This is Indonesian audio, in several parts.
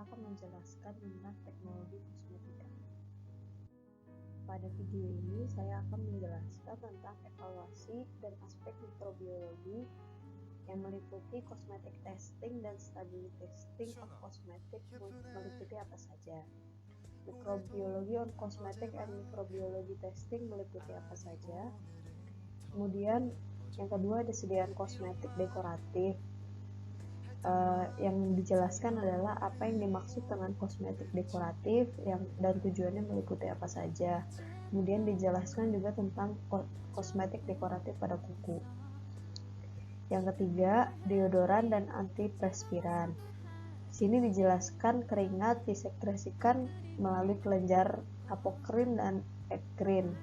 akan menjelaskan tentang teknologi kosmetika. Pada video ini, saya akan menjelaskan tentang evaluasi dan aspek mikrobiologi yang meliputi cosmetic testing dan stability testing of cosmetic meliputi apa saja. Mikrobiologi on cosmetic and microbiology testing meliputi apa saja. Kemudian yang kedua, disediaan kosmetik dekoratif. Yang dijelaskan adalah apa yang dimaksud dengan kosmetik dekoratif dan tujuannya meliputi apa saja. Kemudian dijelaskan juga tentang kosmetik dekoratif pada kuku. Yang ketiga, deodoran dan antiperspiran. Di sini dijelaskan keringat disekresikan melalui kelenjar apokrin dan ekrin.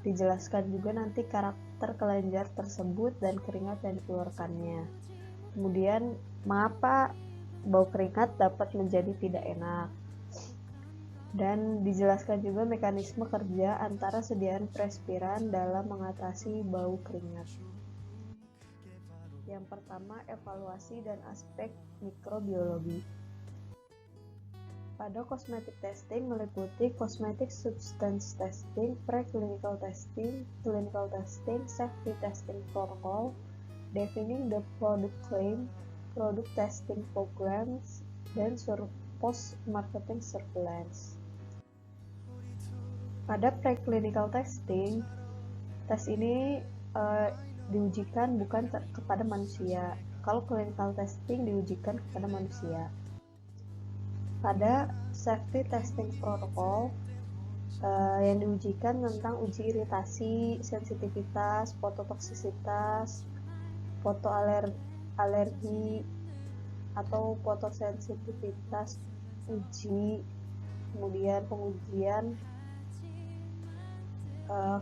Dijelaskan juga nanti karakter kelenjar tersebut dan keringat yang dikeluarkannya. Kemudian, mengapa bau keringat dapat menjadi tidak enak? Dan dijelaskan juga mekanisme kerja antara sediaan perspiran dalam mengatasi bau keringat. Yang pertama, evaluasi dan aspek mikrobiologi. Pada cosmetic testing meliputi cosmetic substance testing, preclinical testing, clinical testing, safety testing protocol, defining the product claim, product testing programs, dan post-marketing surveillance. Pada preclinical testing, tes ini diujikan bukan kepada manusia. Kalau clinical testing diujikan kepada manusia. Pada safety testing protocol, yang diujikan tentang uji iritasi, sensitivitas, fototoksisitas, fotoalergi atau fotosensitivitas uji, kemudian pengujian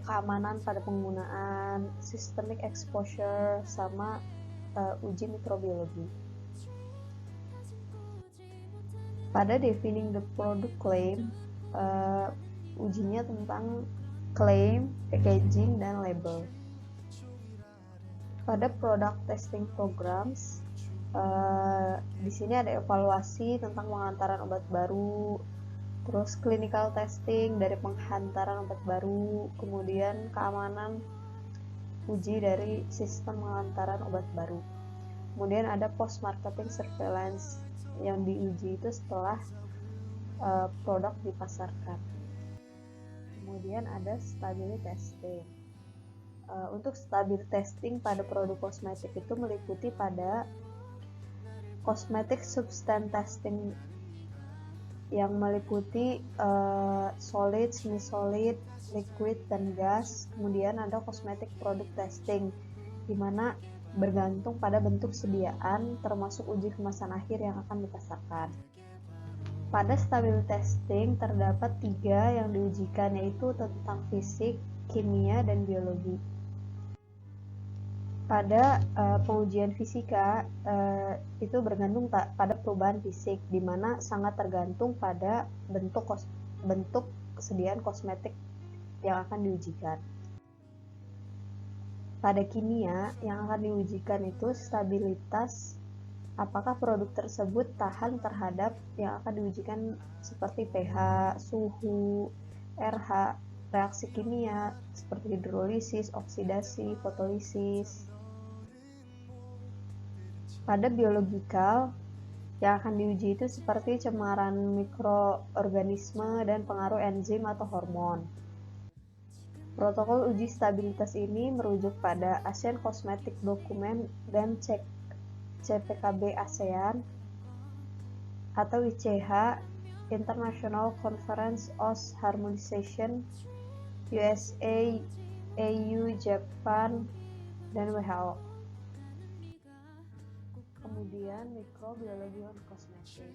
keamanan pada penggunaan, systemic exposure, sama uji mikrobiologi. Pada defining the product claim, ujinya tentang claim, packaging, dan label. Pada product testing programs, di sini ada evaluasi tentang pengantaran obat baru, terus clinical testing dari penghantaran obat baru, kemudian keamanan uji dari sistem pengantaran obat baru. Kemudian ada post marketing surveillance yang diuji itu setelah produk dipasarkan. Kemudian ada stability testing. Untuk stability testing pada produk kosmetik itu meliputi pada cosmetic substance testing yang meliputi solid, semi-solid, liquid, dan gas. Kemudian ada cosmetic product testing, di mana bergantung pada bentuk sediaan termasuk uji kemasan akhir yang akan dipasarkan. Pada stability testing terdapat 3 yang diujikan, yaitu tentang fisik, kimia, dan biologi. Pada pengujian fisika itu bergantung pada perubahan fisik, di mana sangat tergantung pada bentuk kesediaan kosmetik yang akan diujikan. Pada kimia yang akan diujikan itu stabilitas, apakah produk tersebut tahan terhadap yang akan diujikan seperti pH, suhu, RH, reaksi kimia seperti hidrolisis, oksidasi, fotolisis. Pada biologikal, yang akan diuji itu seperti cemaran mikroorganisme dan pengaruh enzim atau hormon. Protokol uji stabilitas ini merujuk pada ASEAN Cosmetic Document dan CPKB ASEAN atau ICH, International Conference on Harmonization, USA, EU, Jepang, dan WHO. Kemudian mikrobiologi on kosmetik.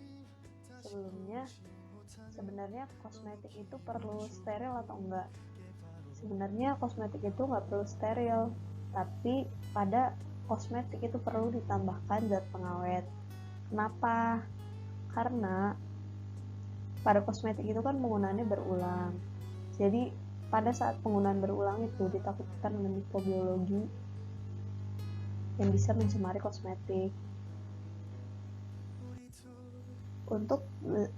Sebenarnya kosmetik itu perlu steril atau enggak? Sebenarnya kosmetik itu enggak perlu steril, tapi pada kosmetik itu perlu ditambahkan zat pengawet. Kenapa? Karena pada kosmetik itu kan penggunaannya berulang. Jadi pada saat penggunaan berulang itu ditakutkan dengan mikrobiologi yang bisa mencemari kosmetik. Untuk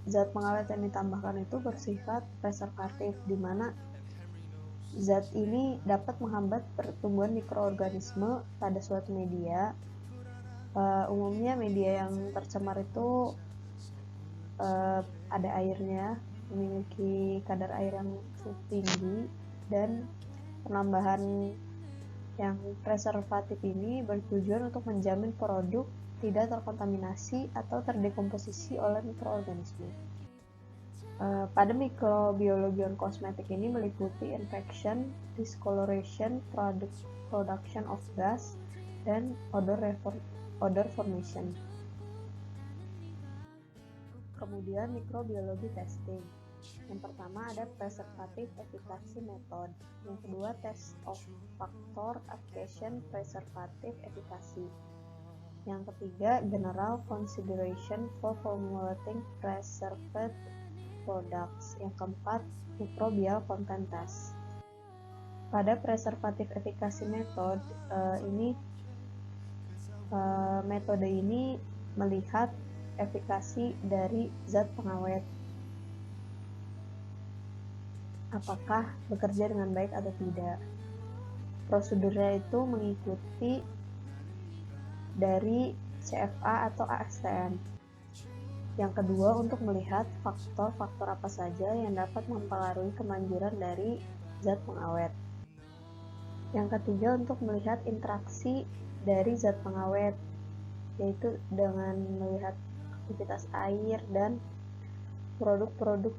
zat pengawet yang ditambahkan itu bersifat preservatif, di mana zat ini dapat menghambat pertumbuhan mikroorganisme pada suatu media. Umumnya media yang tercemar itu ada airnya, memiliki kadar air yang cukup tinggi, dan penambahan yang preservatif ini bertujuan untuk menjamin produk tidak terkontaminasi atau terdekomposisi oleh mikroorganisme. Pada mikrobiologi kosmetik ini meliputi infection, discoloration, production of gas, dan odor formation. Kemudian mikrobiologi testing. Yang pertama ada preservative efficacy method. Yang kedua test of factor application preservative efficacy. Yang ketiga general consideration for formulating preserved products. Yang keempat microbial content test. Pada preservative efficacy method metode ini melihat efikasi dari zat pengawet, apakah bekerja dengan baik atau tidak. Prosedurnya itu mengikuti dari CFA atau ASTM. Yang kedua, untuk melihat faktor-faktor apa saja yang dapat mempengaruhi kemanjuran dari zat pengawet. Yang ketiga, untuk melihat interaksi dari zat pengawet, yaitu dengan melihat aktivitas air dan produk-produk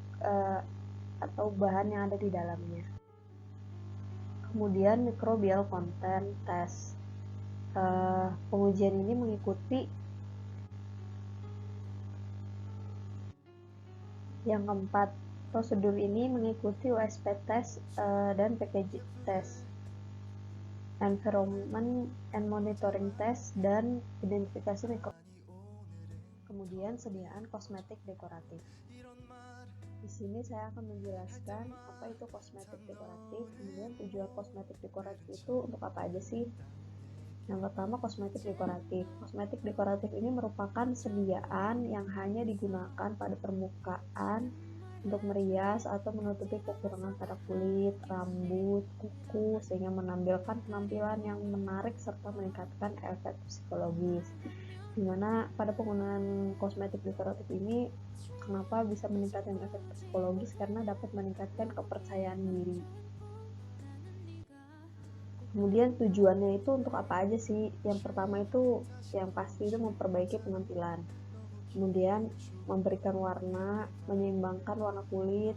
atau bahan yang ada di dalamnya. Kemudian microbial content test. Pengujian ini mengikuti yang keempat. Prosedur ini mengikuti USP test dan package test, environment and monitoring test, dan identifikasi mikro. Kemudian sediaan kosmetik dekoratif. Di sini saya akan menjelaskan apa itu kosmetik dekoratif, kemudian tujuan kosmetik dekoratif itu untuk apa aja sih. Yang pertama, kosmetik dekoratif. Kosmetik dekoratif ini merupakan sediaan yang hanya digunakan pada permukaan untuk merias atau menutupi kekurangan pada kulit, rambut, kuku, sehingga menampilkan penampilan yang menarik serta meningkatkan efek psikologis. Dimana pada penggunaan kosmetik dekoratif ini kenapa bisa meningkatkan efek psikologis, karena dapat meningkatkan kepercayaan diri. Kemudian tujuannya itu untuk apa aja sih? Yang pertama itu yang pasti itu memperbaiki penampilan, kemudian memberikan warna, menyeimbangkan warna kulit,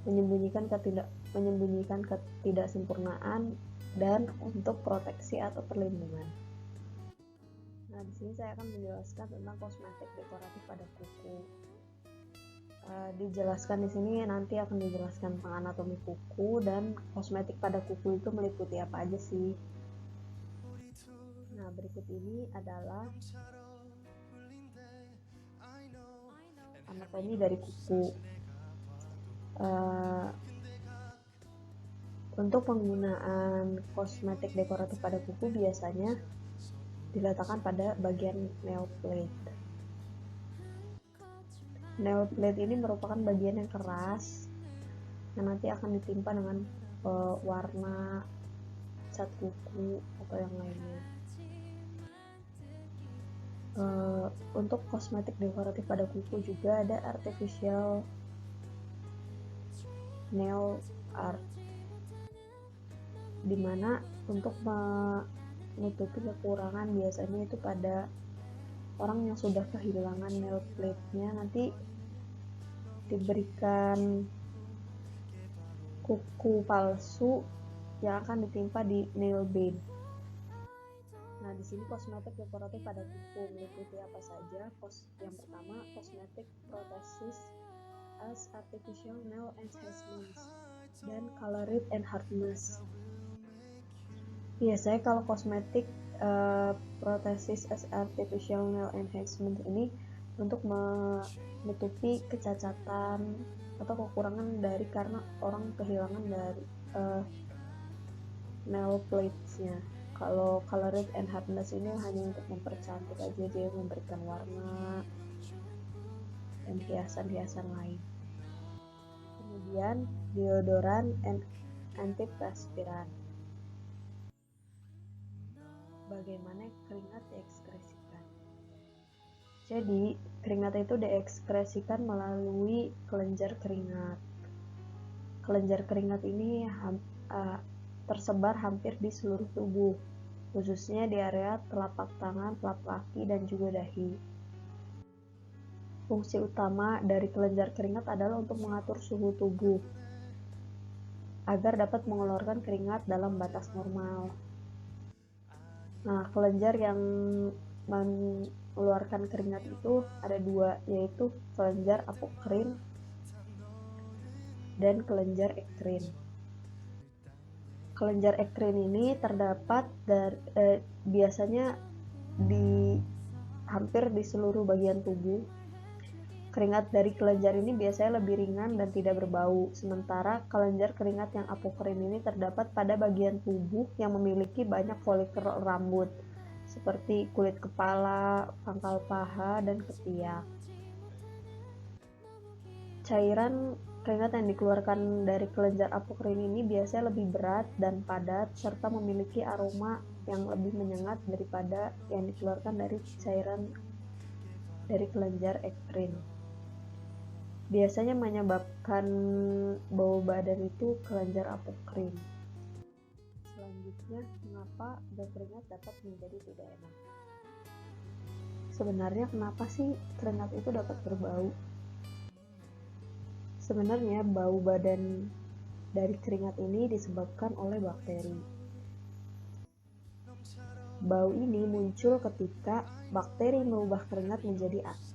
menyembunyikan ketidaksempurnaan, dan untuk proteksi atau perlindungan. Nah, di sini saya akan menjelaskan tentang kosmetik dekoratif pada kuku. Dijelaskan di sini nanti akan dijelaskan tentang anatomi kuku dan kosmetik pada kuku itu meliputi apa aja sih. Nah, berikut ini adalah anatomi dari kuku. Untuk penggunaan kosmetik dekoratif pada kuku biasanya diletakkan pada bagian nail plate. Nail plate ini merupakan bagian yang keras yang nanti akan ditimpa dengan warna cat kuku atau yang lainnya. Untuk kosmetik dekoratif pada kuku juga ada artificial nail art, dimana untuk menutupi kekurangan biasanya itu pada orang yang sudah kehilangan nail plate-nya, nanti diberikan kuku palsu yang akan ditimpa di nail bed. Nah, di sini kosmetik dekoratif pada kuku meliputi apa saja? Yang pertama, kosmetik prosthesis as artificial nail enhancements dan colored enhancements. Biasanya kalau kosmetik prosthesis as artificial nail enhancement ini untuk menutupi kecacatan atau kekurangan dari karena orang kehilangan dari nail plates-nya. Kalau colored enhancement ini hanya untuk mempercantik aja, dia memberikan warna dan hiasan-hiasan lain. Kemudian deodoran dan antiperspiran. Bagaimana keringat diekskresikan? Jadi, keringat itu diekskresikan melalui kelenjar keringat. Kelenjar keringat ini tersebar hampir di seluruh tubuh, khususnya di area telapak tangan, telapak kaki, dan juga dahi. Fungsi utama dari kelenjar keringat adalah untuk mengatur suhu tubuh, agar dapat mengeluarkan keringat dalam batas normal. Nah, kelenjar yang mengeluarkan keringat itu ada dua, yaitu kelenjar apokrin dan kelenjar ekrin. Kelenjar ekrin ini terdapat biasanya hampir di seluruh bagian tubuh. Keringat dari kelenjar ini biasanya lebih ringan dan tidak berbau, sementara kelenjar keringat yang apokrin ini terdapat pada bagian tubuh yang memiliki banyak folikel rambut, seperti kulit kepala, pangkal paha, dan ketiak. Cairan keringat yang dikeluarkan dari kelenjar apokrin ini biasanya lebih berat dan padat, serta memiliki aroma yang lebih menyengat daripada yang dikeluarkan dari cairan dari kelenjar ekrin. Biasanya menyebabkan bau badan itu kelenjar apokrin. Selanjutnya, mengapa bau keringat dapat menjadi tidak enak? Sebenarnya kenapa sih keringat itu dapat berbau? Sebenarnya bau badan dari keringat ini disebabkan oleh bakteri. Bau ini muncul ketika bakteri mengubah keringat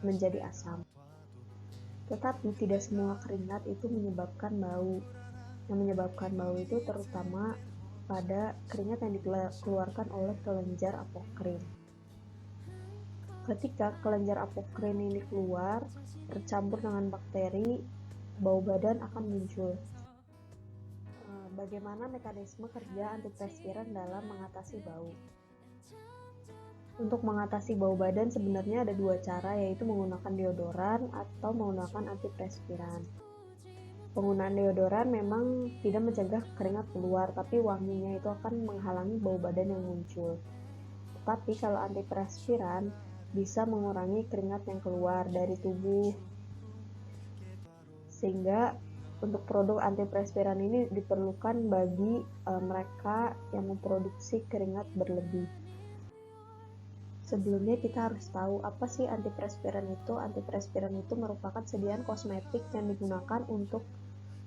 menjadi asam. Tetapi tidak semua keringat itu menyebabkan bau. Yang menyebabkan bau itu terutama pada keringat yang dikeluarkan oleh kelenjar apokrin. Ketika kelenjar apokrin ini keluar, bercampur dengan bakteri, bau badan akan muncul. Bagaimana mekanisme kerja antiperspiran dalam mengatasi bau? Untuk mengatasi bau badan sebenarnya ada dua cara, yaitu menggunakan deodoran atau menggunakan antiperspiran. Penggunaan deodoran memang tidak mencegah keringat keluar, tapi wanginya itu akan menghalangi bau badan yang muncul. Tetapi kalau antiperspiran bisa mengurangi keringat yang keluar dari tubuh. Sehingga untuk produk antiperspiran ini diperlukan bagi mereka yang memproduksi keringat berlebih. Sebelumnya kita harus tahu apa sih antiperspiran itu. Antiperspiran itu merupakan sediaan kosmetik yang digunakan untuk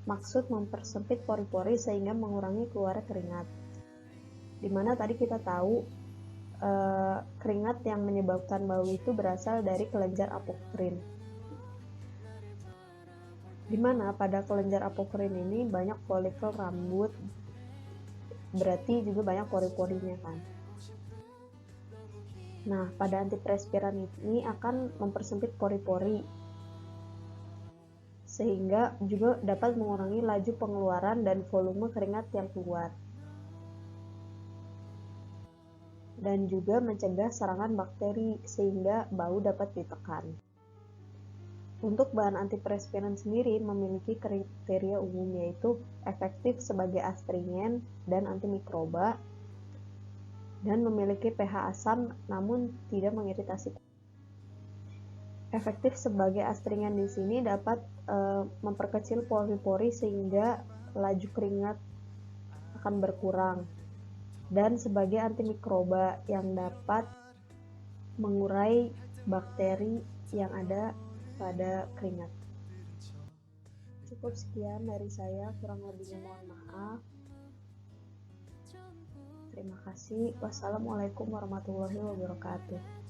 maksud mempersempit pori-pori sehingga mengurangi keluarnya keringat. Dimana tadi kita tahu keringat yang menyebabkan bau itu berasal dari kelenjar apokrin. Dimana pada kelenjar apokrin ini banyak folikel rambut, berarti juga banyak pori-porinya kan. Nah, pada antiperspiran ini akan mempersempit pori-pori, sehingga juga dapat mengurangi laju pengeluaran dan volume keringat yang keluar. Dan juga mencegah serangan bakteri, sehingga bau dapat ditekan. Untuk bahan antiperspiran sendiri memiliki kriteria umum, yaitu efektif sebagai astringen dan antimikroba, dan memiliki pH asam namun tidak mengiritasi. Efektif sebagai astringen di sini dapat memperkecil pori-pori sehingga laju keringat akan berkurang, dan sebagai antimikroba yang dapat mengurai bakteri yang ada pada keringat. Cukup sekian dari saya, kurang lebihnya mohon maaf. Terima kasih. Wassalamualaikum warahmatullahi wabarakatuh.